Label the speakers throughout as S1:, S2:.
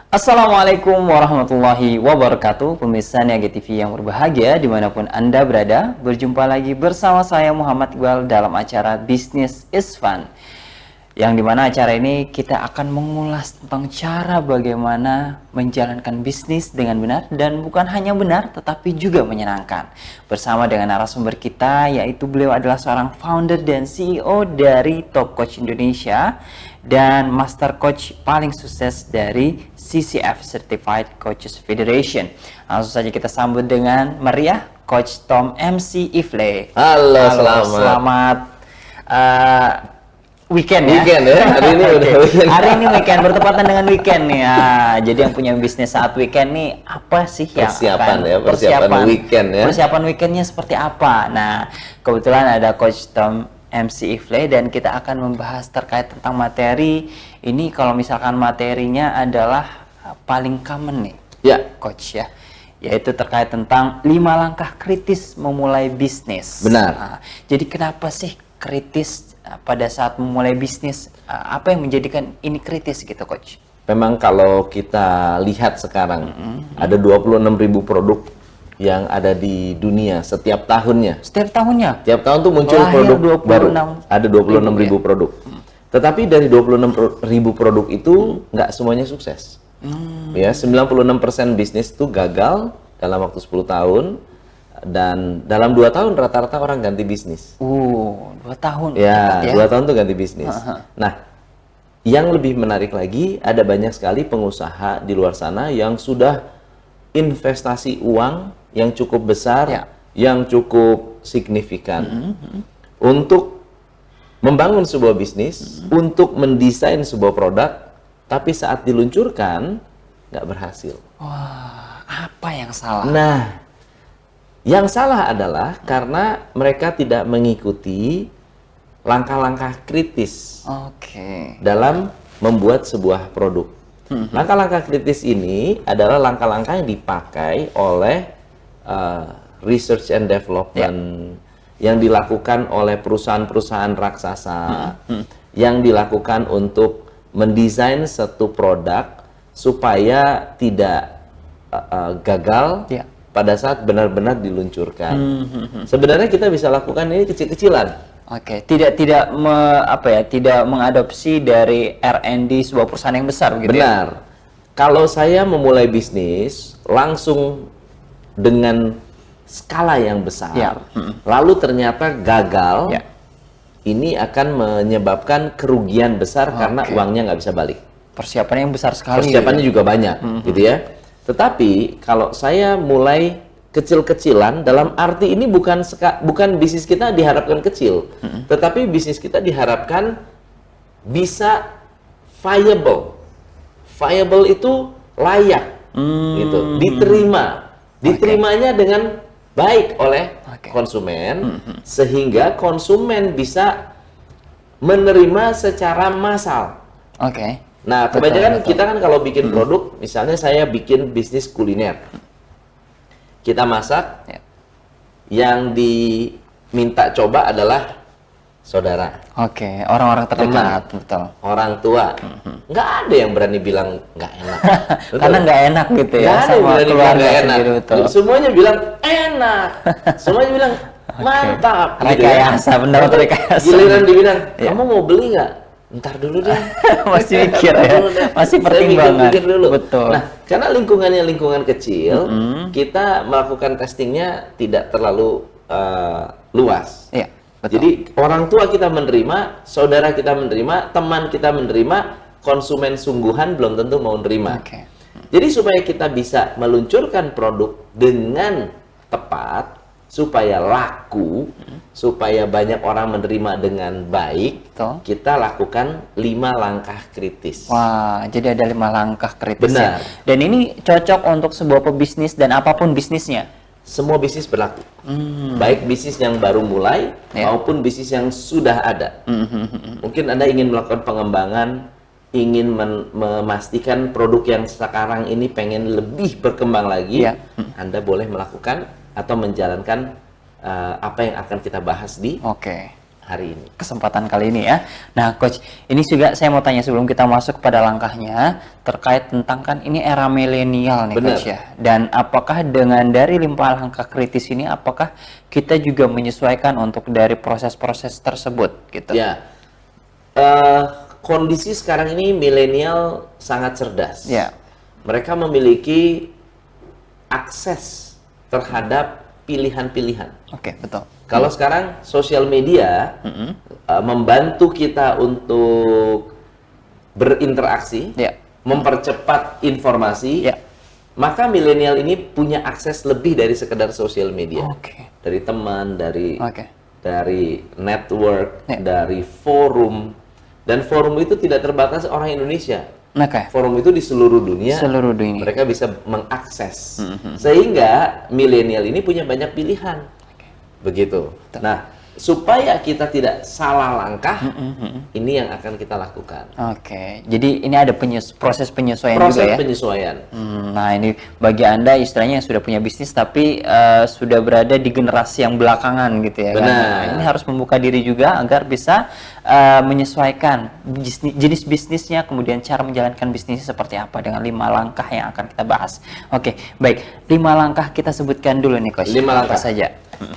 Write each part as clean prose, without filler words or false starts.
S1: Assalamualaikum warahmatullahi wabarakatuh. Pemirsa Niaga TV yang berbahagia dimanapun Anda berada, berjumpa lagi bersama saya Muhammad Iqbal dalam acara Business is Fun, yang dimana acara ini kita akan mengulas tentang cara bagaimana menjalankan bisnis dengan benar, dan bukan hanya benar tetapi juga menyenangkan, bersama dengan narasumber kita, yaitu beliau adalah seorang founder dan CEO dari Top Coach Indonesia dan Master Coach paling sukses dari CCF Certified Coaches Federation. Langsung saja kita sambut dengan meriah Coach Tom MC Ifle.
S2: Halo,
S1: selamat weekend ya.
S2: Weekend ya. Hari ini udah weekend.
S1: Hari ini weekend, bertepatan dengan weekend nih. Jadi yang punya bisnis saat weekend nih, apa sih yang
S2: persiapan weekend ya.
S1: Persiapan weekendnya seperti apa? Nah, kebetulan ada Coach Tom MC Ifle dan kita akan membahas terkait tentang materi ini. Kalau misalkan materinya adalah paling common nih,
S2: ya,
S1: Coach ya, yaitu terkait tentang 5 langkah kritis memulai bisnis.
S2: Benar.
S1: Jadi kenapa sih kritis pada saat memulai bisnis? Apa yang menjadikan ini kritis gitu, Coach?
S2: Memang kalau kita lihat sekarang ada 26.000 produk yang ada di dunia setiap tahunnya.
S1: Setiap tahunnya?
S2: Tiap tahun tuh muncul produk baru. Ada 26.000 produk. Tetapi dari 26.000 produk itu nggak semuanya sukses. Ya, 96% bisnis itu gagal dalam waktu 10 tahun. Dan dalam 2 tahun rata-rata orang ganti bisnis.
S1: 2 tahun?
S2: Ya, 2 tahun tuh ganti bisnis. Nah, yang lebih menarik lagi, ada banyak sekali pengusaha di luar sana yang sudah investasi uang yang cukup besar, yang cukup signifikan untuk membangun sebuah bisnis, untuk mendesain sebuah produk, tapi saat diluncurkan nggak berhasil.
S1: Wah, apa yang salah?
S2: Nah, yang salah adalah karena mereka tidak mengikuti langkah-langkah kritis dalam membuat sebuah produk. Langkah-langkah kritis ini adalah langkah-langkah yang dipakai oleh research and development yang dilakukan oleh perusahaan-perusahaan raksasa, yang dilakukan untuk mendesain satu produk supaya tidak gagal pada saat benar-benar diluncurkan. Sebenarnya kita bisa lakukan ini kecil-kecilan.
S1: Tidak mengadopsi dari R&D sebuah perusahaan yang besar begitu.
S2: Benar. Kalau saya memulai bisnis langsung dengan skala yang besar, lalu ternyata gagal, ini akan menyebabkan kerugian besar karena uangnya nggak bisa balik.
S1: Persiapannya yang besar sekali.
S2: Persiapannya juga banyak, gitu ya. Tetapi kalau saya mulai kecil-kecilan, dalam arti ini bukan bisnis kita diharapkan kecil, tetapi bisnis kita diharapkan bisa viable. Viable itu layak, gitu, diterimanya dengan baik oleh konsumen, sehingga konsumen bisa menerima secara massal. Nah, kebanyakan kita kan kalau bikin produk, misalnya saya bikin bisnis kuliner. Kita masak, yang diminta coba adalah saudara.
S1: Orang-orang terdekat, betul.
S2: Orang tua. Nggak ada yang berani bilang nggak enak.
S1: Karena nggak enak gitu ya,
S2: nggak ada yang berani bilang nggak enak.
S1: Betul.
S2: Semuanya bilang enak. Semuanya bilang mantap.
S1: Rekayasa, pendapat rekayasa.
S2: Giliran dibilang, kamu mau beli nggak? Ntar dulu deh.
S1: Masih mikir ya, masih pertimbangan.
S2: Mikir dulu.
S1: Betul.
S2: Nah, karena lingkungannya lingkungan kecil, kita melakukan testingnya tidak terlalu luas.
S1: Betul.
S2: Jadi orang tua kita menerima, saudara kita menerima, teman kita menerima, konsumen sungguhan belum tentu mau menerima. Jadi supaya kita bisa meluncurkan produk dengan tepat, supaya laku, supaya banyak orang menerima dengan baik, kita lakukan 5 langkah kritis.
S1: Wah, jadi ada 5 langkah kritis.
S2: Benar.
S1: Dan ini cocok untuk sebuah pebisnis dan apapun bisnisnya.
S2: Semua bisnis berlaku. Baik bisnis yang baru mulai maupun bisnis yang sudah ada. Mungkin Anda ingin melakukan pengembangan, ingin memastikan produk yang sekarang ini pengen lebih berkembang lagi, Anda boleh melakukan atau menjalankan apa yang akan kita bahas di hari ini.
S1: Kesempatan kali ini ya. Nah, Coach, ini juga saya mau tanya sebelum kita masuk pada langkahnya terkait tentang kan ini era milenial nih,
S2: Benar.
S1: Coach ya. Dan apakah dengan dari 5 langkah kritis ini, apakah kita juga menyesuaikan untuk dari proses-proses tersebut gitu?
S2: Ya, kondisi sekarang ini milenial sangat cerdas.
S1: Ya.
S2: Mereka memiliki akses terhadap pilihan-pilihan.
S1: Oke, betul.
S2: Kalau sekarang sosial media membantu kita untuk berinteraksi,
S1: Ya.
S2: mempercepat informasi,
S1: Ya.
S2: maka milenial ini punya akses lebih dari sekedar sosial media.
S1: Oke.
S2: Dari teman, dari
S1: Oke.
S2: network,
S1: Ya.
S2: dari forum. Dan forum itu tidak terbatas orang Indonesia.
S1: Oke.
S2: Forum itu di seluruh dunia.
S1: Seluruh dunia.
S2: Mereka bisa mengakses. Sehingga milenial ini punya banyak pilihan. Begitu. Nah, supaya kita tidak salah langkah, ini yang akan kita lakukan.
S1: Oke. Jadi ini ada proses penyesuaian
S2: Proses
S1: juga ya?
S2: penyesuaian.
S1: Nah, ini bagi Anda istilahnya yang sudah punya bisnis tapi sudah berada di generasi yang belakangan gitu ya kan?
S2: Benar.
S1: Nah, ini harus membuka diri juga agar bisa menyesuaikan jenis bisnisnya, kemudian cara menjalankan bisnisnya seperti apa dengan 5 langkah yang akan kita bahas. Oke, baik. 5 langkah kita sebutkan dulu nih, Coach.
S2: 5 langkah.
S1: Apa saja?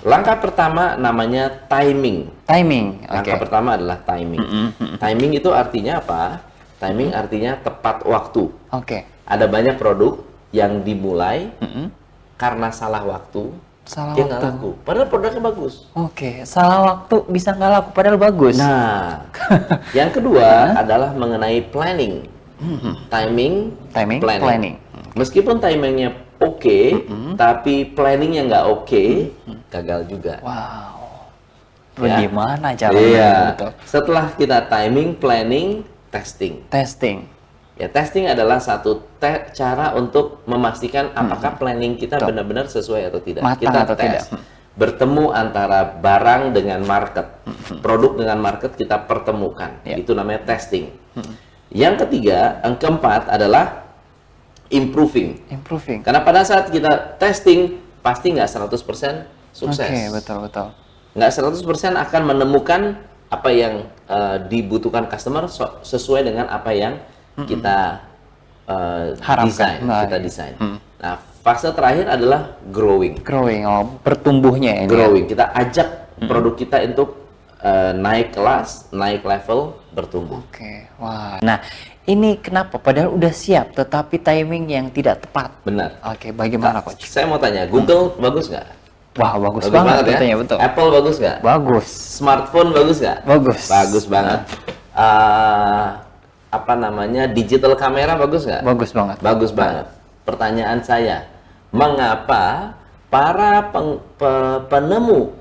S2: Langkah pertama namanya timing.
S1: Timing. Oke.
S2: Langkah pertama adalah timing. Timing itu artinya apa? Timing artinya tepat waktu.
S1: Oke.
S2: Ada banyak produk yang dimulai karena salah waktu,
S1: Salah
S2: dia nggak
S1: waktu.
S2: laku. Padahal produknya bagus.
S1: Oke, salah waktu bisa nggak laku padahal bagus.
S2: Nah, yang kedua adalah mengenai planning. Timing,
S1: Timing, planning.
S2: Meskipun timingnya oke, tapi planningnya nggak oke, gagal juga.
S1: Wow.
S2: Ya.
S1: Gimana caranya?
S2: Iya.
S1: Gitu?
S2: Setelah kita timing, planning, testing.
S1: Testing.
S2: Ya, testing adalah satu cara untuk memastikan apakah planning kita benar-benar sesuai atau tidak.
S1: Matang
S2: Kita
S1: atau
S2: tes.
S1: tidak.
S2: Bertemu antara barang dengan market, produk dengan market kita pertemukan.
S1: Ya.
S2: Itu namanya testing. Yang ketiga, yang keempat adalah improving.
S1: Improving.
S2: Karena pada saat kita testing pasti nggak 100% sukses.
S1: Oke, betul.
S2: Nggak 100% akan menemukan apa yang dibutuhkan customer sesuai dengan apa yang kita
S1: Harapkan.
S2: desain.
S1: Nah,
S2: Kita desain. Nah, fase terakhir adalah growing.
S1: Growing, bertumbuhnya ini.
S2: Growing. Kita ajak produk kita untuk naik kelas, naik level, bertumbuh.
S1: Oke, wah. Nah, ini kenapa? Padahal udah siap, tetapi timing yang tidak tepat.
S2: Benar.
S1: Oke, bagaimana, Coach?
S2: Saya mau tanya, Google bagus nggak?
S1: Wah, bagus
S2: Bagus
S1: banget
S2: ya?
S1: katanya, betul.
S2: Apple bagus nggak?
S1: Bagus.
S2: Smartphone bagus nggak?
S1: Bagus.
S2: Bagus banget. Apa namanya? Digital kamera bagus nggak?
S1: Bagus banget.
S2: Bagus banget. Pertanyaan saya, mengapa para penemu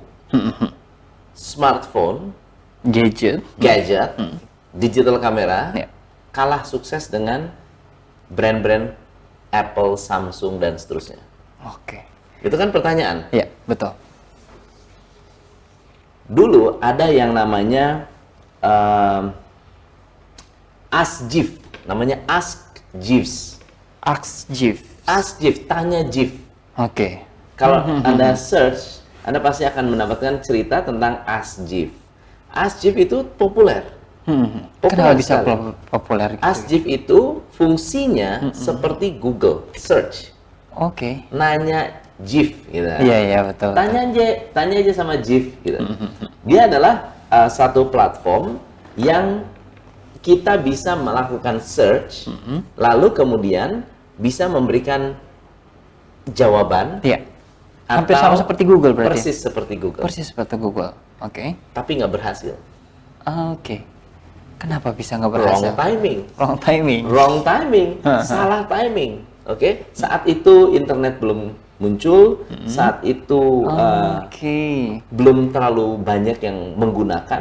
S2: smartphone,
S1: Gadget.
S2: gadget, digital kamera
S1: Ya.
S2: kalah sukses dengan brand-brand Apple, Samsung, dan seterusnya?
S1: Oke.
S2: Itu kan pertanyaan.
S1: Ya, betul.
S2: Dulu ada yang namanya Ask Jeeves, namanya Ask Jeeves.
S1: Ask Jeeves.
S2: Ask Jeeves, tanya Jeeves.
S1: Oke.
S2: Kalau Anda search, Anda pasti akan mendapatkan cerita tentang Ask Jeeves. Ask Jeeves itu populer.
S1: Kenapa bisa
S2: sekali.
S1: populer gitu?
S2: Ask Jeeves itu fungsinya seperti Google search,
S1: Oke.
S2: nanya Jeeves gitu.
S1: Iya, betul.
S2: Tanya aja sama Jeeves gitu. Dia adalah satu platform yang kita bisa melakukan search, lalu kemudian bisa memberikan jawaban.
S1: Iya. Hampir sama seperti Google berarti.
S2: Persis seperti Google.
S1: Persis seperti Google. Oke.
S2: Tapi nggak berhasil.
S1: Oke. Kenapa bisa nggak
S2: Wrong
S1: berhasil?
S2: timing.
S1: Wrong timing.
S2: Wrong timing. Salah timing. Oke. Saat itu internet belum muncul. Saat itu
S1: Oke.
S2: belum terlalu banyak yang menggunakan.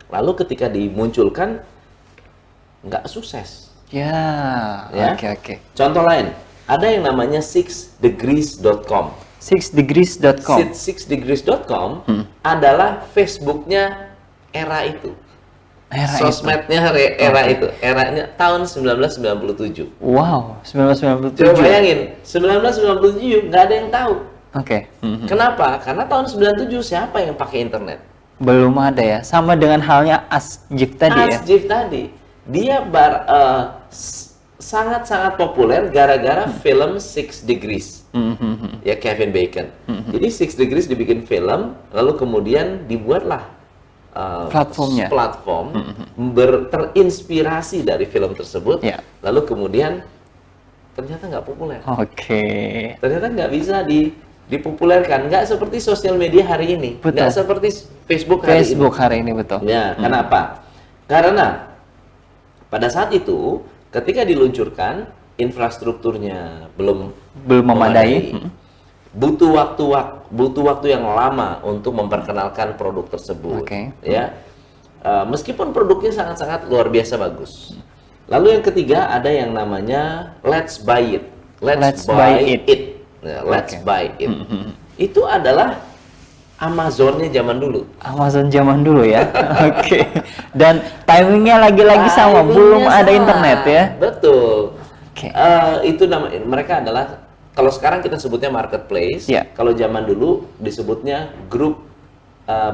S2: Lalu ketika dimunculkan nggak sukses.
S1: Ya.
S2: Ya.
S1: Oke.
S2: Contoh lain, ada yang namanya 6degrees.com.
S1: 6degrees.com.
S2: 6degrees.com adalah Facebooknya era itu.
S1: Era
S2: Sosmednya era itu. Eranya tahun 1997.
S1: Wow, 1997.
S2: Coba bayangin, 1997 nggak ada yang tahu.
S1: Oke.
S2: Kenapa? Karena tahun 97 siapa yang pakai internet?
S1: Belum ada ya. Sama dengan halnya Asjif tadi ya.
S2: Asjif tadi, dia sangat-sangat populer gara-gara film Six Degrees, ya Kevin Bacon. Jadi Six Degrees dibikin film, lalu kemudian dibuatlah
S1: Platformnya.
S2: platform terinspirasi dari film tersebut,
S1: Ya.
S2: lalu kemudian ternyata nggak populer.
S1: Oke.
S2: Ternyata nggak bisa dipopulerkan, nggak seperti sosial media hari ini,
S1: Betul.
S2: nggak seperti Facebook hari ini.
S1: Facebook hari ini betul.
S2: Ya, kenapa? Karena pada saat itu ketika diluncurkan infrastrukturnya belum
S1: memadai.
S2: butuh waktu yang lama untuk memperkenalkan produk tersebut.
S1: Oke.
S2: Ya, meskipun produknya sangat-sangat luar biasa bagus. Lalu yang ketiga ada yang namanya Let's Buy It.
S1: Let's buy it.
S2: Ya, Let's
S1: Oke.
S2: Buy It. Itu adalah Amazonnya zaman dulu.
S1: Amazon zaman dulu ya. Oke. Dan timingnya lagi-lagi sama,
S2: Timingnya
S1: belum ada
S2: sama.
S1: internet ya.
S2: Betul.
S1: Oke.
S2: Itu mereka adalah, kalau sekarang kita sebutnya marketplace,
S1: Ya.
S2: kalau zaman dulu disebutnya group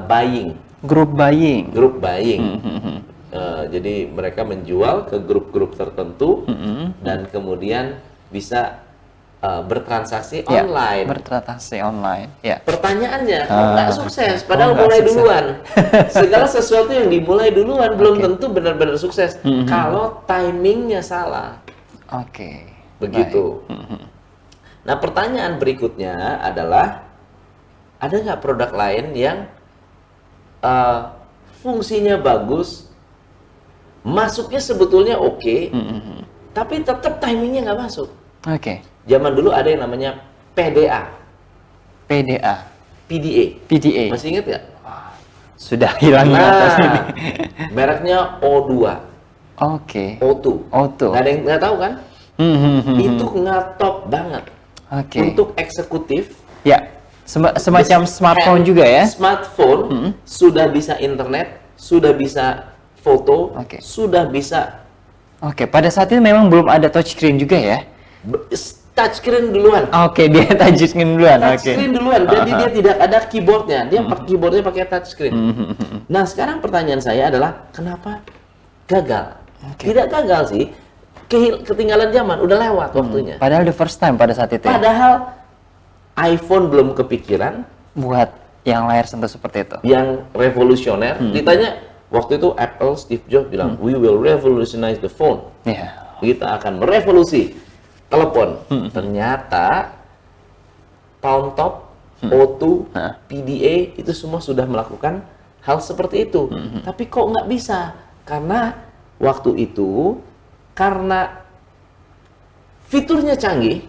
S2: buying.
S1: Grup buying.
S2: Group buying. Jadi mereka menjual ke grup-grup tertentu dan kemudian bisa bertransaksi
S1: Ya,
S2: online.
S1: bertransaksi online. Ya.
S2: Pertanyaannya, kok nggak sukses? Padahal
S1: nggak
S2: mulai
S1: sukses.
S2: duluan. Segala sesuatu yang dimulai duluan belum tentu benar-benar sukses.
S1: Mhm.
S2: Kalau timingnya salah.
S1: Oke.
S2: Begitu.
S1: Baik. Mhm.
S2: Nah, pertanyaan berikutnya adalah, ada nggak produk lain yang fungsinya bagus, masuknya sebetulnya oke, tapi tetap timingnya nggak masuk?
S1: Oke.
S2: Zaman dulu ada yang namanya PDA,
S1: PDA,
S2: PDA.
S1: PDA.
S2: Masih ingat nggak?
S1: Sudah hilang di atas ini.
S2: Nah, mereknya O2,
S1: Oke.
S2: O2.
S1: Auto.
S2: Nggak ada yang nggak tahu kan? Itu ngetop banget.
S1: Oke.
S2: Untuk eksekutif.
S1: Ya. Semacam smartphone juga ya.
S2: Smartphone sudah bisa internet, sudah bisa foto,
S1: Oke.
S2: sudah bisa
S1: Oke, pada saat itu memang belum ada touchscreen juga ya.
S2: touchscreen duluan.
S1: Oke, dia touchscreen duluan. Oke.
S2: Touchscreen duluan, jadi dia tidak ada keyboardnya, dia keyboardnya pakai touchscreen. Nah, sekarang pertanyaan saya adalah, kenapa gagal?
S1: Oke.
S2: Tidak gagal sih, ketinggalan zaman, udah lewat waktunya.
S1: Padahal the first time pada saat itu ya.
S2: Padahal iPhone belum kepikiran,
S1: Buat yang layar sentuh seperti itu.
S2: yang revolusioner. Ditanya waktu itu Apple, Steve Jobs bilang, we will revolutionize the phone.
S1: Iya.
S2: Kita akan merevolusi telepon. Ternyata Palm Top, O2, PDA itu semua sudah melakukan hal seperti itu. Tapi kok nggak bisa? Karena waktu itu, karena fiturnya canggih,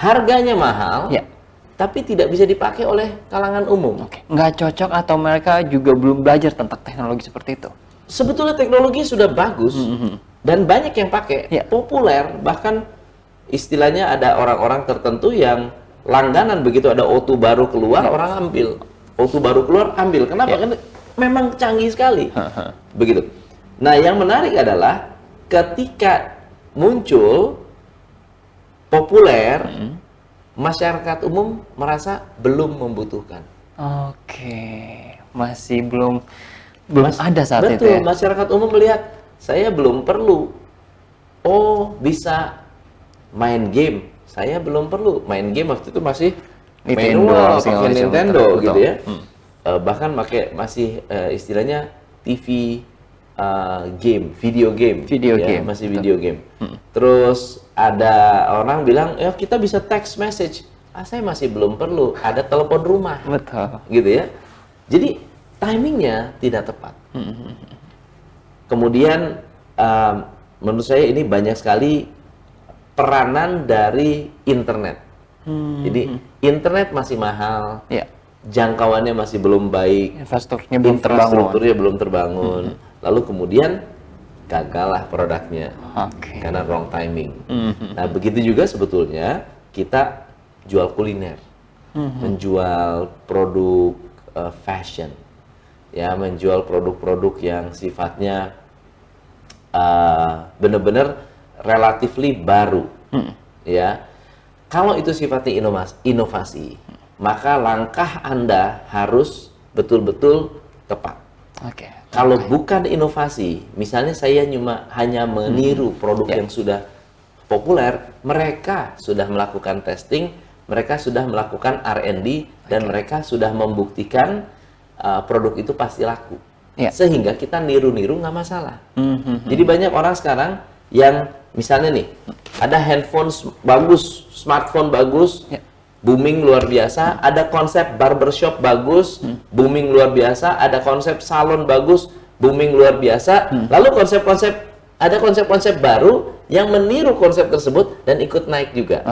S2: harganya mahal,
S1: Ya.
S2: tapi tidak bisa dipakai oleh kalangan umum.
S1: Oke. Nggak cocok atau mereka juga belum belajar tentang teknologi seperti itu.
S2: Sebetulnya teknologi sudah bagus dan banyak yang pakai,
S1: Ya.
S2: populer, bahkan istilahnya ada orang-orang tertentu yang langganan, begitu ada O2 baru keluar, orang ambil. O2 baru keluar, ambil. Kenapa?
S1: Ya.
S2: Karena memang canggih sekali. Begitu. Nah, yang menarik adalah ketika muncul populer, masyarakat umum merasa belum membutuhkan.
S1: Oke. Masih belum ada saat itu
S2: Betul,
S1: ya.
S2: masyarakat umum melihat, saya belum perlu. Oh, bisa main game. Saya belum perlu. Main game waktu itu masih
S1: Nintendo,
S2: manual,
S1: segala
S2: pakai
S1: macam,
S2: Nintendo
S1: betul.
S2: gitu ya. Bahkan masih istilahnya TV game, video game.
S1: Video
S2: ya,
S1: game,
S2: masih
S1: betul.
S2: video game. Terus ada orang bilang, ya kita bisa text message. Saya masih belum perlu. Ada telepon rumah.
S1: Betul.
S2: Gitu ya. Jadi timingnya tidak tepat. Kemudian menurut saya ini banyak sekali peranan dari internet. Jadi internet masih mahal,
S1: Ya.
S2: jangkauannya masih belum baik,
S1: Infrastrukturnya belum terbangun.
S2: infrastrukturnya belum terbangun. Lalu kemudian gagallah produknya
S1: Oke.
S2: karena wrong timing. Nah, begitu juga sebetulnya kita jual kuliner, menjual produk fashion, ya, menjual produk-produk yang sifatnya benar-benar relatively baru, ya. Kalau itu sifatnya inovasi, maka langkah Anda harus betul-betul tepat.
S1: Oke.
S2: Kalau bukan inovasi, misalnya saya hanya meniru produk yang sudah populer, mereka sudah melakukan testing, mereka sudah melakukan R&D, dan mereka sudah membuktikan produk itu pasti laku. Sehingga kita niru-niru nggak masalah. Jadi banyak orang sekarang yang misalnya nih, ada handphone bagus, smartphone bagus, booming luar biasa, ada konsep barbershop bagus, booming luar biasa, ada konsep salon bagus, booming luar biasa, lalu ada konsep-konsep baru yang meniru konsep tersebut dan ikut naik juga.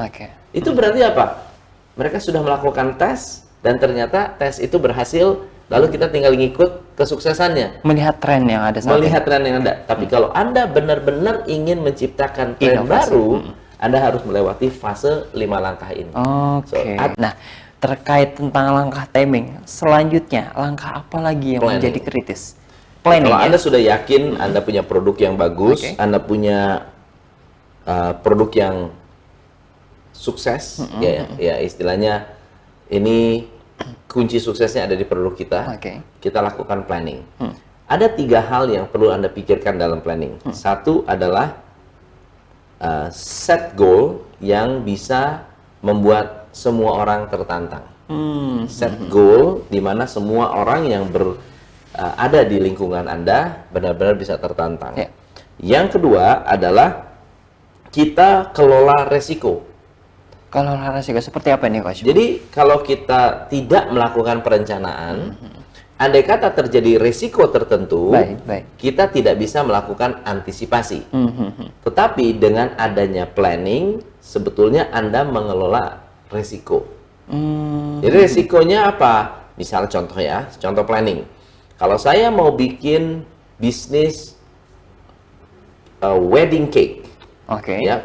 S2: Itu berarti apa? Mereka sudah melakukan tes dan ternyata tes itu berhasil, lalu kita tinggal ngikut kesuksesannya.
S1: Melihat tren yang ada saat
S2: Melihat tren yang ada. Tapi kalau Anda benar-benar ingin menciptakan tren baru, Anda harus melewati fase 5 langkah ini.
S1: Nah, terkait tentang langkah timing, selanjutnya langkah apa lagi yang menjadi kritis? Planning.
S2: Kalau Anda sudah yakin Anda punya produk yang bagus, Anda punya produk yang sukses, ya istilahnya ini kunci suksesnya ada di produk kita. Kita lakukan planning. Ada 3 hal yang perlu Anda pikirkan dalam planning. Satu adalah set goal yang bisa membuat semua orang tertantang. Set goal di mana semua orang yang ada di lingkungan Anda benar-benar bisa tertantang. Yang kedua adalah kita kelola resiko.
S1: Kelola resiko seperti apa nih, Coach?
S2: Jadi kalau kita tidak melakukan perencanaan, andai kata terjadi risiko tertentu, kita tidak bisa melakukan antisipasi. Tetapi dengan adanya planning, sebetulnya Anda mengelola risiko. Jadi risikonya apa? Misal contoh planning. Kalau saya mau bikin bisnis wedding cake,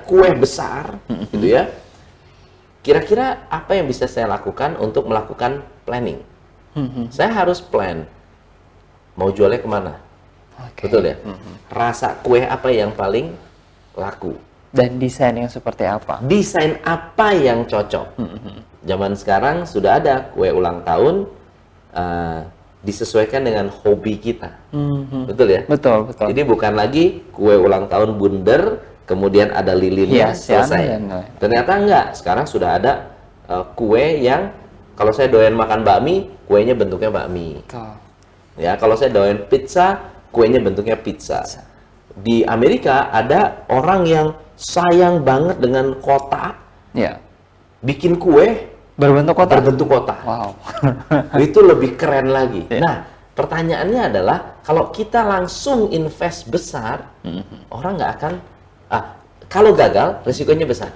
S2: kue besar, gitu ya. Kira-kira apa yang bisa saya lakukan untuk melakukan planning? Saya harus plan mau jualnya kemana, betul ya? Rasa kue apa yang paling laku?
S1: Dan desain yang seperti apa?
S2: Desain apa yang cocok? Zaman sekarang sudah ada kue ulang tahun disesuaikan dengan hobi kita, betul ya?
S1: Betul.
S2: Jadi bukan lagi kue ulang tahun bundar, kemudian ada lilinnya, selesai. Ternyata enggak. Sekarang sudah ada kue yang kalau saya doyan makan bakmi, kuenya bentuknya bakmi. Ya, kalau saya doyan pizza, kuenya bentuknya pizza. Di Amerika ada orang yang sayang banget dengan kotak, bikin kue
S1: berbentuk
S2: kotak.
S1: Wow.
S2: Itu lebih keren lagi. Nah, pertanyaannya adalah kalau kita langsung invest besar, orang nggak akan. Kalau gagal, risikonya besar.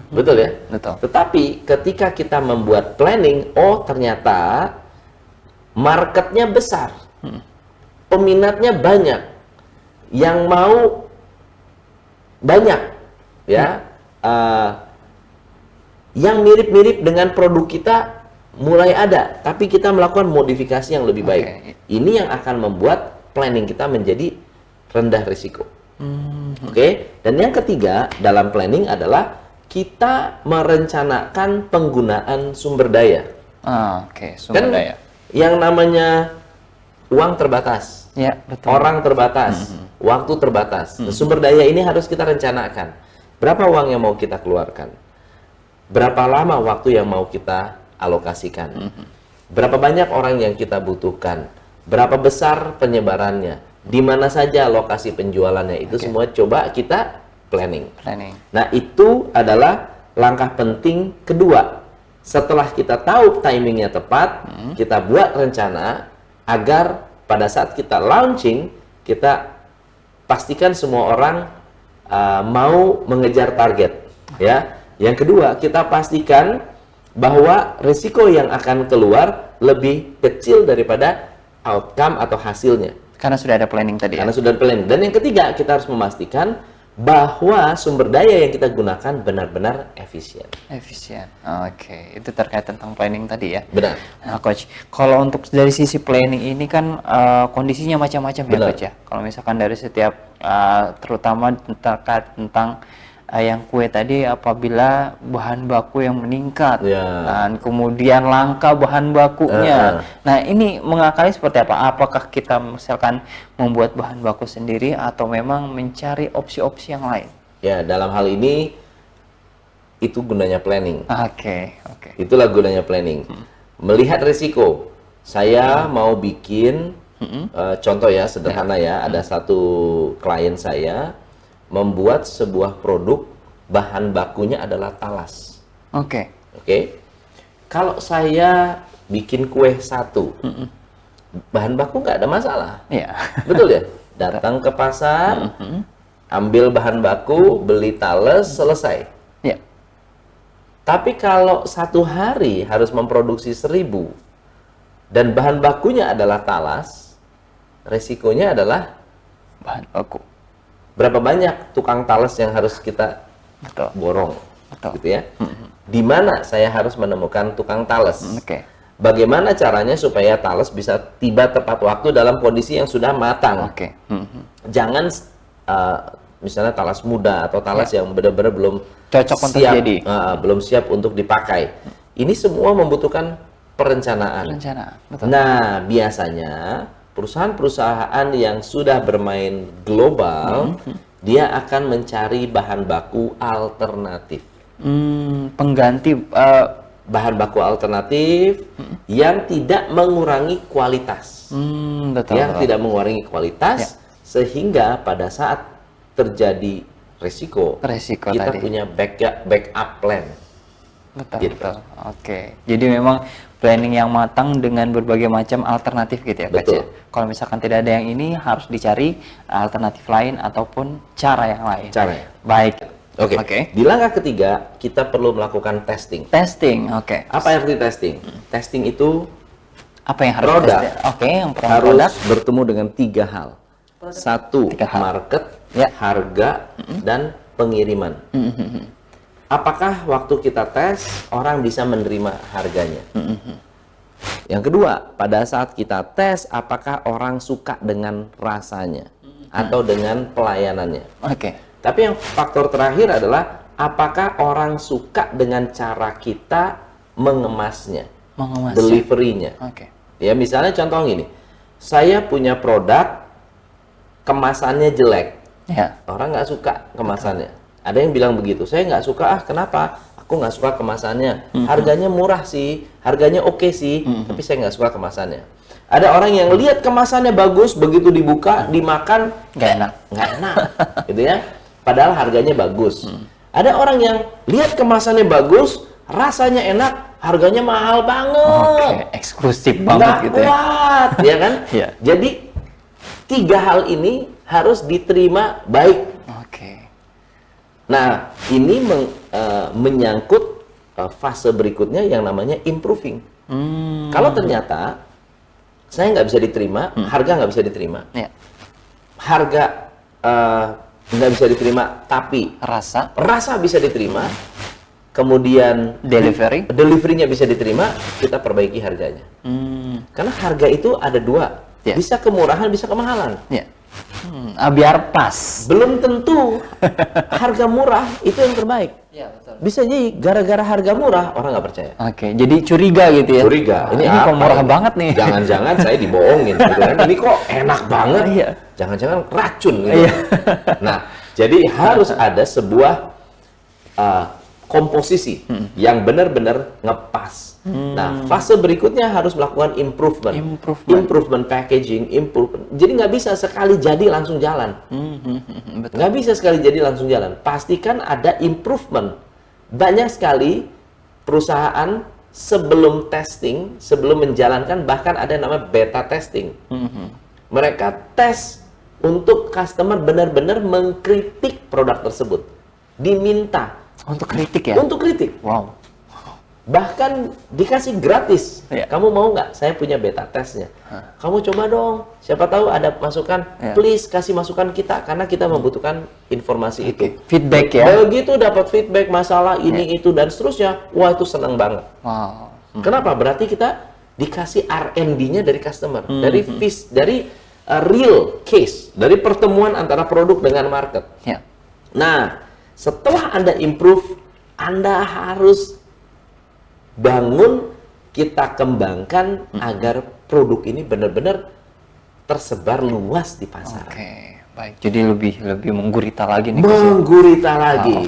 S2: Betul ya?
S1: Betul.
S2: Tetapi ketika kita membuat planning, ternyata marketnya besar, peminatnya banyak, yang mau banyak, ya, yang mirip-mirip dengan produk kita mulai ada, tapi kita melakukan modifikasi yang lebih baik. Ini yang akan membuat planning kita menjadi rendah risiko. Dan yang ketiga dalam planning adalah kita merencanakan penggunaan sumber daya.
S1: Sumber daya.
S2: Yang namanya uang terbatas,
S1: betul.
S2: Orang terbatas, waktu terbatas. Sumber daya ini harus kita rencanakan. Berapa uang yang mau kita keluarkan? Berapa lama waktu yang mau kita alokasikan? Berapa banyak orang yang kita butuhkan? Berapa besar penyebarannya? Di mana saja lokasi penjualannya, itu semua coba kita planning. Nah, itu adalah langkah penting kedua. Setelah kita tahu timingnya tepat, kita buat rencana agar pada saat kita launching, kita pastikan semua orang mau mengejar target. Ya. Yang kedua, kita pastikan bahwa risiko yang akan keluar lebih kecil daripada outcome atau hasilnya.
S1: Karena sudah ada planning tadi.
S2: Karena sudah ada planning. Dan yang ketiga, kita harus memastikan bahwa sumber daya yang kita gunakan benar-benar efisien.
S1: Itu terkait tentang planning tadi ya.
S2: Benar.
S1: Nah, Coach, kalau untuk dari sisi planning ini kan kondisinya macam-macam ya, Coach ya. Kalau misalkan dari setiap terutama terkait tentang yang kue tadi apabila bahan baku yang meningkat
S2: Ya.
S1: dan kemudian langka bahan bakunya. Nah, ini mengakali seperti apa? Apakah kita misalkan membuat bahan baku sendiri atau memang mencari opsi-opsi yang lain?
S2: Ya, dalam hal ini itu gunanya planning.
S1: Oke.
S2: Itulah gunanya planning. Melihat risiko. Saya mau bikin contoh ya, sederhana ya. Ada satu klien saya membuat sebuah produk, bahan bakunya adalah talas.
S1: Oke.
S2: Kalau saya bikin kue satu, bahan baku nggak ada masalah.
S1: Iya.
S2: Betul ya? Datang ke pasar, ambil bahan baku, beli talas, selesai.
S1: Iya.
S2: Tapi kalau satu hari harus memproduksi 1000 dan bahan bakunya adalah talas, resikonya adalah
S1: Bahan baku.
S2: berapa banyak tukang talas yang harus kita
S1: Betul.
S2: borong,
S1: Betul.
S2: gitu ya? Di mana saya harus menemukan tukang talas?
S1: Oke.
S2: Bagaimana caranya supaya talas bisa tiba tepat waktu dalam kondisi yang sudah matang?
S1: Oke.
S2: Jangan misalnya talas muda atau talas yang benar-benar belum
S1: Cocok untuk
S2: siap,
S1: jadi.
S2: belum siap untuk dipakai. Ini semua membutuhkan perencanaan.
S1: Betul.
S2: Nah, biasanya perusahaan-perusahaan yang sudah bermain global, dia akan mencari bahan baku alternatif.
S1: Pengganti
S2: Bahan baku alternatif yang tidak mengurangi kualitas.
S1: betul.
S2: Yang tidak mengurangi kualitas, sehingga pada saat terjadi resiko kita
S1: tadi.
S2: punya backup plan.
S1: Betul,
S2: Gitu.
S1: betul. Oke. Jadi memang planning yang matang dengan berbagai macam alternatif gitu ya, Coach,
S2: Betul.
S1: ya? Kalau misalkan tidak ada yang ini, harus dicari alternatif lain ataupun cara yang lain.
S2: Caranya.
S1: Baik.
S2: Oke. Di langkah ketiga, kita perlu melakukan testing.
S1: Testing, oke.
S2: Apa arti testing? Testing itu
S1: Apa yang harus
S2: produk
S1: dites? Oke, yang pertama
S2: harus
S1: produk.
S2: bertemu dengan 3 hal. Satu,
S1: 3 hal.
S2: market,
S1: Ya.
S2: harga, dan pengiriman. Apakah waktu kita tes, orang bisa menerima harganya? Yang kedua, pada saat kita tes, apakah orang suka dengan rasanya atau dengan pelayanannya?
S1: Oke.
S2: Tapi yang faktor terakhir adalah apakah orang suka dengan cara kita mengemasnya,
S1: Mengemas.
S2: delivery-nya.
S1: Oke.
S2: Ya, misalnya contoh gini, saya punya produk kemasannya jelek,
S1: Ya.
S2: orang nggak suka kemasannya. Ada yang bilang begitu, saya nggak suka, kenapa? Aku nggak suka kemasannya, harganya murah sih, harganya oke sih, tapi saya nggak suka kemasannya. Ada orang yang lihat kemasannya bagus, begitu dibuka, dimakan,
S1: Nggak enak.
S2: nggak enak, gitu ya. Padahal harganya bagus. Ada orang yang lihat kemasannya bagus, rasanya enak, harganya mahal banget.
S1: Oke, eksklusif banget
S2: Nggak
S1: gitu ya.
S2: kuat, ya kan?
S1: Iya.
S2: Jadi 3 hal ini harus diterima baik.
S1: Oke.
S2: Nah, ini menyangkut fase berikutnya yang namanya improving. Kalau ternyata saya nggak bisa diterima, harga nggak bisa diterima,
S1: Ya.
S2: harga nggak bisa diterima, tapi
S1: Rasa,
S2: bisa diterima, kemudian delivery-nya bisa diterima, kita perbaiki harganya. Karena harga itu ada 2,
S1: Ya.
S2: bisa kemurahan, bisa kemahalan.
S1: Ya. Biar pas.
S2: Belum tentu harga murah itu yang terbaik.
S1: Ya, betul.
S2: Bisa jadi gara-gara harga murah orang nggak percaya.
S1: Oke, jadi curiga gitu ya.
S2: Curiga,
S1: Ini kok
S2: apa
S1: murah
S2: ini?
S1: banget nih.
S2: Jangan-jangan saya dibohongin gitu kan. Ini kok enak banget.
S1: Iya.
S2: Jangan-jangan racun gitu.
S1: Iya.
S2: Nah, jadi harus ada sebuah komposisi yang benar-benar ngepas. Nah, fase berikutnya harus melakukan improvement packaging, Jadi nggak bisa sekali jadi langsung jalan.
S1: Betul.
S2: Nggak bisa sekali jadi langsung jalan. Pastikan ada improvement. Banyak sekali perusahaan sebelum testing, sebelum menjalankan, bahkan ada yang namanya beta testing. Mereka tes untuk customer benar-benar mengkritik produk tersebut. Diminta.
S1: Untuk kritik ya?
S2: Untuk kritik.
S1: Wow.
S2: Bahkan dikasih gratis.
S1: Ya.
S2: Kamu mau nggak? Saya punya beta testnya. Kamu coba dong. Siapa tahu ada masukan.
S1: Ya.
S2: Please kasih masukan kita karena kita membutuhkan informasi itu.
S1: Feedback ya?
S2: Begitu dapat feedback masalah ini itu dan seterusnya, wah itu senang banget.
S1: Wow.
S2: Kenapa? Berarti kita dikasih R&D-nya dari customer, dari real case, dari pertemuan antara produk dengan market.
S1: Ya.
S2: Nah, Setelah Anda improve, Anda harus bangun, kita kembangkan agar produk ini benar-benar tersebar luas di pasaran.
S1: Oke, baik. Jadi lebih menggurita lagi nih.
S2: Menggurita lagi.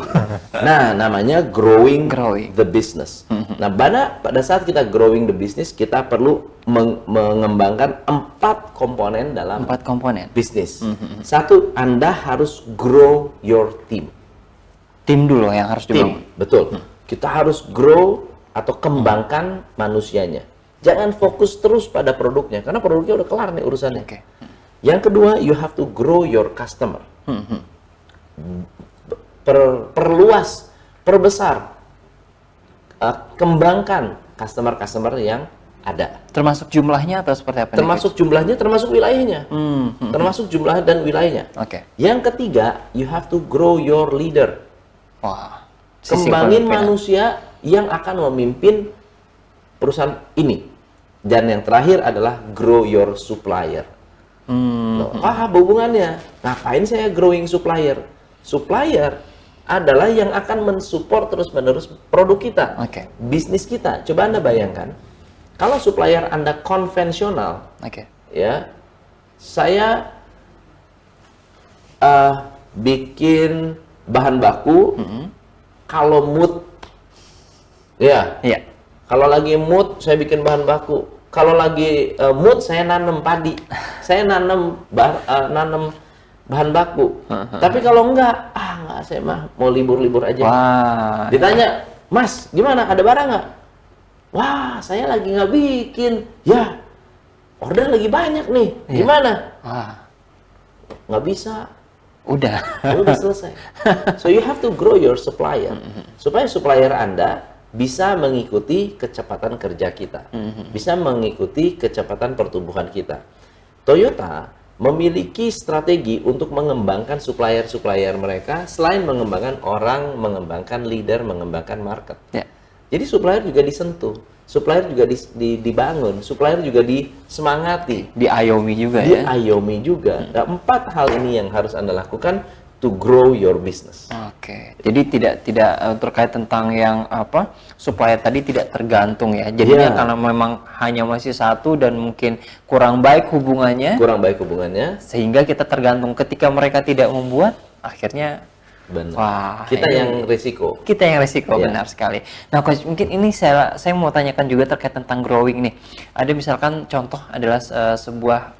S2: Nah, namanya growing the business. Nah, pada saat kita growing the business, kita perlu mengembangkan 4 komponen dalam
S1: 4 komponen
S2: bisnis. Satu, Anda harus grow your team.
S1: Tim dulu yang harus dibangun.
S2: Betul. Kita harus grow atau kembangkan manusianya. Jangan fokus terus pada produknya, karena produknya udah kelar nih urusannya.
S1: Oke.
S2: Yang kedua, you have to grow your customer. Perluas, perbesar, kembangkan customer yang ada.
S1: Termasuk jumlahnya atau seperti apa?
S2: Termasuk jumlahnya, termasuk wilayahnya. Termasuk jumlah dan wilayahnya.
S1: Oke.
S2: Yang ketiga, you have to grow your leader.
S1: Wah.
S2: Kembangin manusia yang akan memimpin perusahaan ini. Dan yang terakhir adalah grow your supplier. Apa hubungannya? Ngapain saya growing supplier? Supplier adalah yang akan mensupport terus-menerus produk kita, bisnis kita. Coba Anda bayangkan, kalau supplier Anda konvensional, ya, saya bikin bahan baku, kalau mood, ya, kalau lagi mood saya bikin bahan baku. Kalau lagi mood saya nanam padi, saya nanam bahan baku. Tapi kalau enggak, saya mah mau libur-libur aja.
S1: Wah.
S2: Ditanya, Mas, gimana? Ada barang nggak? Wah, saya lagi nggak bikin. Ya, order lagi banyak nih. Gimana? Nggak bisa.
S1: Udah
S2: selesai. So you have to grow your supplier supaya supplier Anda bisa mengikuti kecepatan kerja kita, bisa mengikuti kecepatan pertumbuhan kita. Toyota memiliki strategi untuk mengembangkan supplier mereka, selain mengembangkan orang, mengembangkan leader, mengembangkan market. Jadi supplier juga disentuh, supplier juga dibangun, supplier juga disemangati,
S1: diayomi juga.
S2: Diayomi juga. Nah, 4 hal ini yang harus Anda lakukan to grow your business.
S1: Jadi tidak terkait tentang yang supplier tadi tidak tergantung ya. Jadinya karena memang hanya masih satu dan mungkin kurang baik hubungannya, sehingga kita tergantung. Ketika mereka tidak membuat, akhirnya
S2: kita yang risiko.
S1: Benar sekali. Nah, Coach, mungkin ini saya mau tanyakan juga terkait tentang growing nih. Ada misalkan contoh adalah sebuah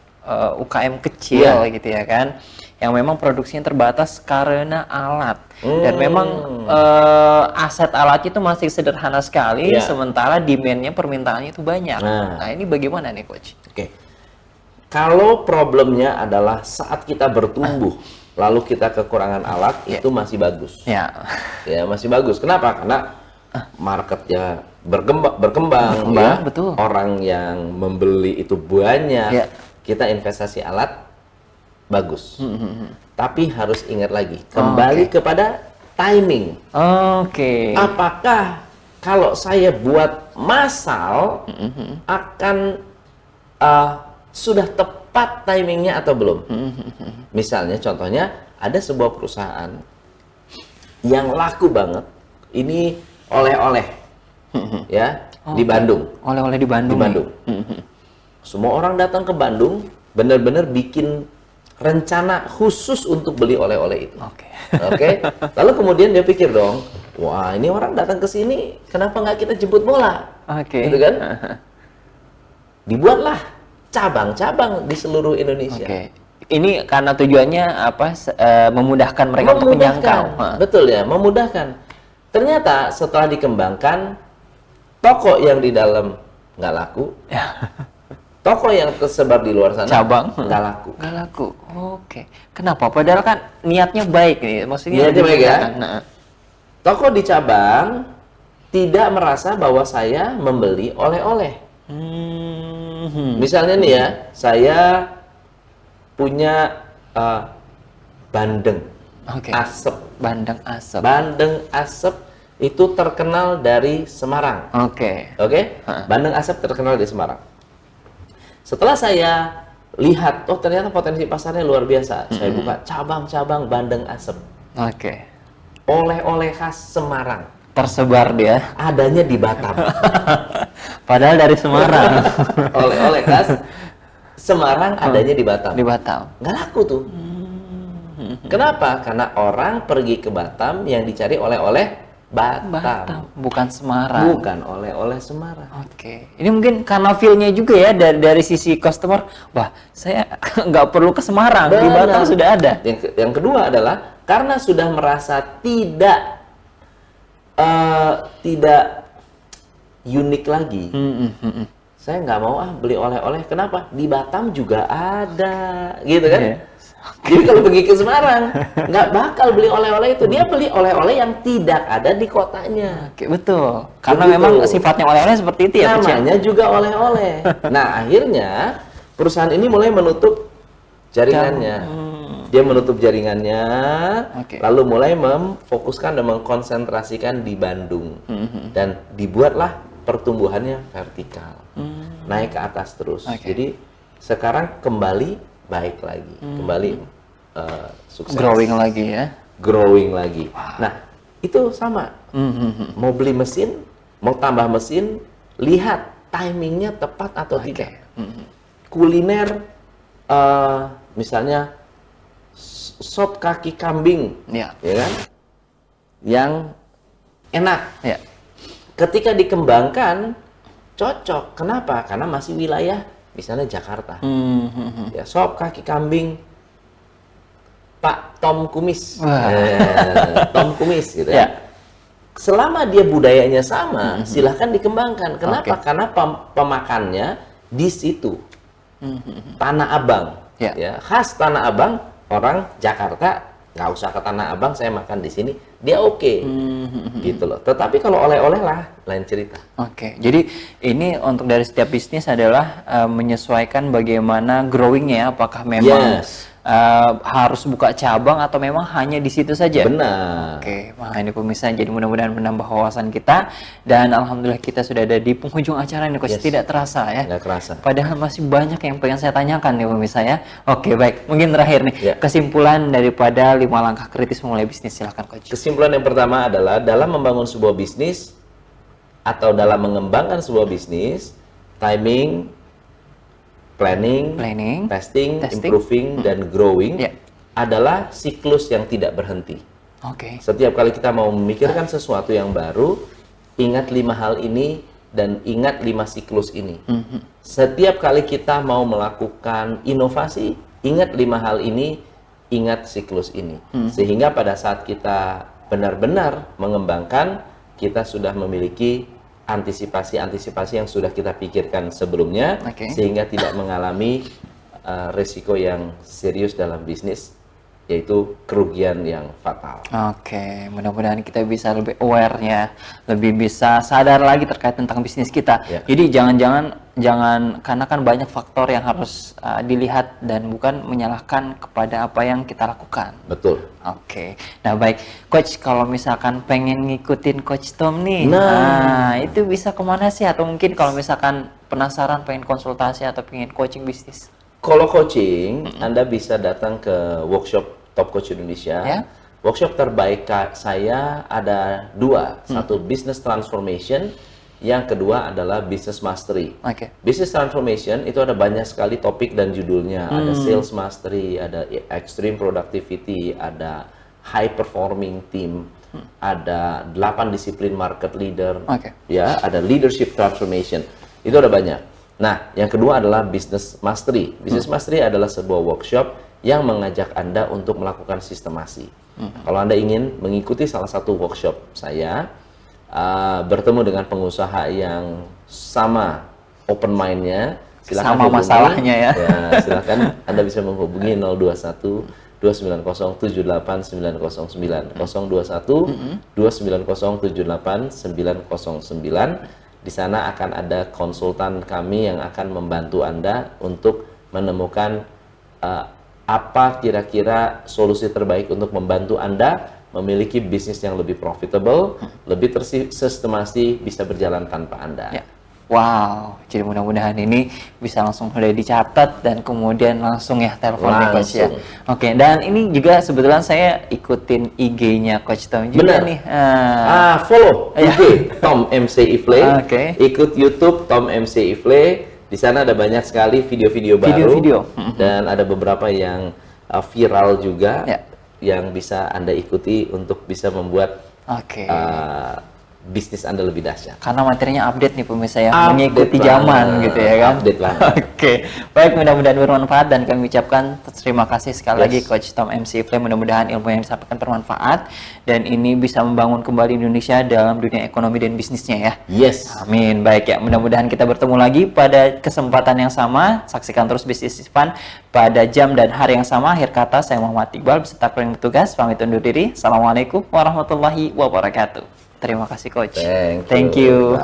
S1: UKM kecil gitu ya kan, yang memang produksinya terbatas karena alat dan memang aset alat itu masih sederhana sekali, sementara demand-nya, permintaannya itu banyak. Nah, ini bagaimana nih, Coach?
S2: Kalau problemnya adalah saat kita bertumbuh lalu kita kekurangan alat, itu masih bagus. Ya, masih bagus. Kenapa? Karena marketnya berkembang,
S1: betul.
S2: Orang yang membeli itu banyak. Kita investasi alat bagus. Tapi harus ingat lagi, kembali kepada timing. Apakah kalau saya buat massal akan sudah tepat timingnya atau belum? Misalnya, contohnya ada sebuah perusahaan yang laku banget. Ini oleh-oleh, di Bandung.
S1: Oleh-oleh di Bandung.
S2: Semua orang datang ke Bandung, benar-benar bikin rencana khusus untuk beli oleh-oleh itu. Lalu kemudian dia pikir dong, wah, ini orang datang ke sini, kenapa nggak kita jemput bola? Gitu kan? Dibuatlah cabang-cabang di seluruh Indonesia.
S1: Ini karena tujuannya memudahkan mereka untuk menjangkau.
S2: Betul ya, memudahkan. Ternyata setelah dikembangkan, toko yang di dalam nggak laku. Toko yang tersebar di luar sana nggak laku. Kenapa? Padahal kan niatnya baik nih, maksudnya niatnya baik ya. Toko di cabang tidak merasa bahwa saya membeli oleh-oleh. Misalnya nih ya, saya punya bandeng asep. Bandeng asep itu terkenal dari Semarang. Bandeng asep terkenal dari Semarang. Setelah saya lihat, ternyata potensi pasarnya luar biasa. Saya buka cabang-cabang bandeng asem. oleh-oleh khas Semarang.
S1: Tersebar dia.
S2: Adanya di Batam.
S1: Padahal dari Semarang.
S2: Oleh-oleh khas Semarang adanya di Batam.
S1: Di Batam.
S2: Nggak laku tuh. Kenapa? Karena orang pergi ke Batam yang dicari oleh-oleh Batam.
S1: Bukan Semarang.
S2: Bukan oleh-oleh Semarang.
S1: Oke. Ini mungkin karena feel-nya juga ya dari sisi customer. Wah, saya nggak perlu ke Semarang. Di Batam sudah ada.
S2: Yang kedua adalah karena sudah merasa tidak unik lagi. Saya nggak mau beli oleh-oleh. Kenapa? Di Batam juga ada, gitu kan?
S1: Yeah.
S2: Jadi kalau pergi ke Semarang, nggak bakal beli oleh-oleh itu. Dia beli oleh-oleh yang tidak ada di kotanya.
S1: Oke, betul. Karena
S2: Begitu.
S1: memang sifatnya oleh-oleh seperti itu ya.
S2: Namanya juga oleh-oleh. Nah, akhirnya perusahaan ini mulai menutup jaringannya. Dia menutup jaringannya, lalu mulai memfokuskan dan mengkonsentrasikan di Bandung. Dan dibuatlah pertumbuhannya vertikal. Naik ke atas terus. Jadi sekarang kembali baik lagi, kembali sukses.
S1: Growing lagi ya.
S2: Growing lagi. Nah, itu sama. Mau beli mesin, mau tambah mesin, lihat timingnya tepat atau tidak. Kuliner, misalnya sop kaki kambing, ya kan? Yang enak.
S1: Ya.
S2: Ketika dikembangkan, cocok. Kenapa? Karena masih wilayah misalnya Jakarta. Ya, sop kaki kambing Pak Tom Kumis. Tom Kumis gitu ya. Selama dia budayanya sama, silahkan dikembangkan. Kenapa? Karena pemakannya di situ. Tanah Abang. Ya, khas Tanah Abang, orang Jakarta nggak usah ke Tanah Abang, saya makan di sini, dia oke. Gitu loh. Tetapi kalau oleh-oleh lah, lain cerita.
S1: Jadi ini untuk dari setiap bisnis adalah menyesuaikan bagaimana growingnya, apakah memang harus buka cabang atau memang hanya di situ saja.
S2: Benar.
S1: Wah ini pemirsa, jadi mudah-mudahan menambah wawasan kita, dan alhamdulillah kita sudah ada di penghujung acara ini, Coach. Tidak terasa ya.
S2: Nggak terasa.
S1: Padahal masih banyak yang pengen saya tanyakan nih pemirsa ya. Baik, mungkin terakhir nih kesimpulan daripada 5 langkah kritis memulai bisnis, silakan Coach.
S2: Kesimpulan yang pertama adalah dalam membangun sebuah bisnis atau dalam mengembangkan sebuah bisnis, timing, planning, testing, improving, dan growing adalah siklus yang tidak berhenti. Setiap kali kita mau memikirkan sesuatu yang baru, ingat 5 hal ini dan ingat 5 siklus ini. Setiap kali kita mau melakukan inovasi, ingat 5 hal ini, ingat siklus ini. Sehingga pada saat kita benar-benar mengembangkan, kita sudah memiliki antisipasi yang sudah kita pikirkan sebelumnya, sehingga tidak mengalami risiko yang serius dalam bisnis, yaitu kerugian yang fatal.
S1: Mudah-mudahan kita bisa lebih aware-nya, lebih bisa sadar lagi terkait tentang bisnis kita. Jadi jangan karena kan banyak faktor yang harus dilihat dan bukan menyalahkan kepada apa yang kita lakukan. Betul. Nah baik, Coach, kalau misalkan pengen ngikutin Coach Tom nih, itu bisa kemana sih? Atau mungkin kalau misalkan penasaran pengen konsultasi atau pengen coaching bisnis?
S2: Kalau coaching, Anda bisa datang ke workshop Top Coach Indonesia. Workshop terbaik saya ada 2, satu business transformation, yang kedua adalah business mastery. Business transformation itu ada banyak sekali topik dan judulnya. Ada sales mastery, ada extreme productivity, ada high performing team, ada 8 disiplin market leader, ya, ada leadership transformation. Itu ada banyak. Nah, yang kedua adalah business mastery. Business mastery adalah sebuah workshop yang mengajak Anda untuk melakukan sistemasi. Kalau Anda ingin mengikuti salah satu workshop saya, bertemu dengan pengusaha yang sama open mind-nya, silakan
S1: sama masalahnya ya.
S2: Silakan Anda bisa menghubungi 021 290 78909 021 290 78909. Di sana akan ada konsultan kami yang akan membantu Anda untuk menemukan apa kira-kira solusi terbaik untuk membantu Anda memiliki bisnis yang lebih profitable, lebih tersistemasi, bisa berjalan tanpa Anda.
S1: Wow, jadi mudah-mudahan ini bisa langsung udah dicatat dan kemudian langsung ya telepon nih Coach ya. Oke, dan ini juga sebetulnya saya ikutin IG-nya Coach Tom juga nih.
S2: Follow IG Tom MC Ifle. Ikut YouTube Tom MC Ifle. Di sana ada banyak sekali video-video baru dan ada beberapa yang viral juga yang bisa Anda ikuti untuk bisa membuat bisnis Anda lebih dahsyat.
S1: Karena materinya update nih pemirsa ya, mengikuti zaman gitu ya kan.
S2: Update banget.
S1: Oke, baik, mudah-mudahan bermanfaat dan kami ucapkan terima kasih sekali lagi Coach Tom MC Ifle. Mudah-mudahan ilmu yang disampaikan bermanfaat dan ini bisa membangun kembali Indonesia dalam dunia ekonomi dan bisnisnya ya.
S2: Yes.
S1: Amin. Baik ya, mudah-mudahan kita bertemu lagi pada kesempatan yang sama. Saksikan terus Bisnis is Fun pada jam dan hari yang sama. Akhir kata saya Muhammad Iqbal beserta kru yang bertugas pamit undur diri. Assalamualaikum warahmatullahi wabarakatuh. Terima kasih Coach.
S2: Thank you.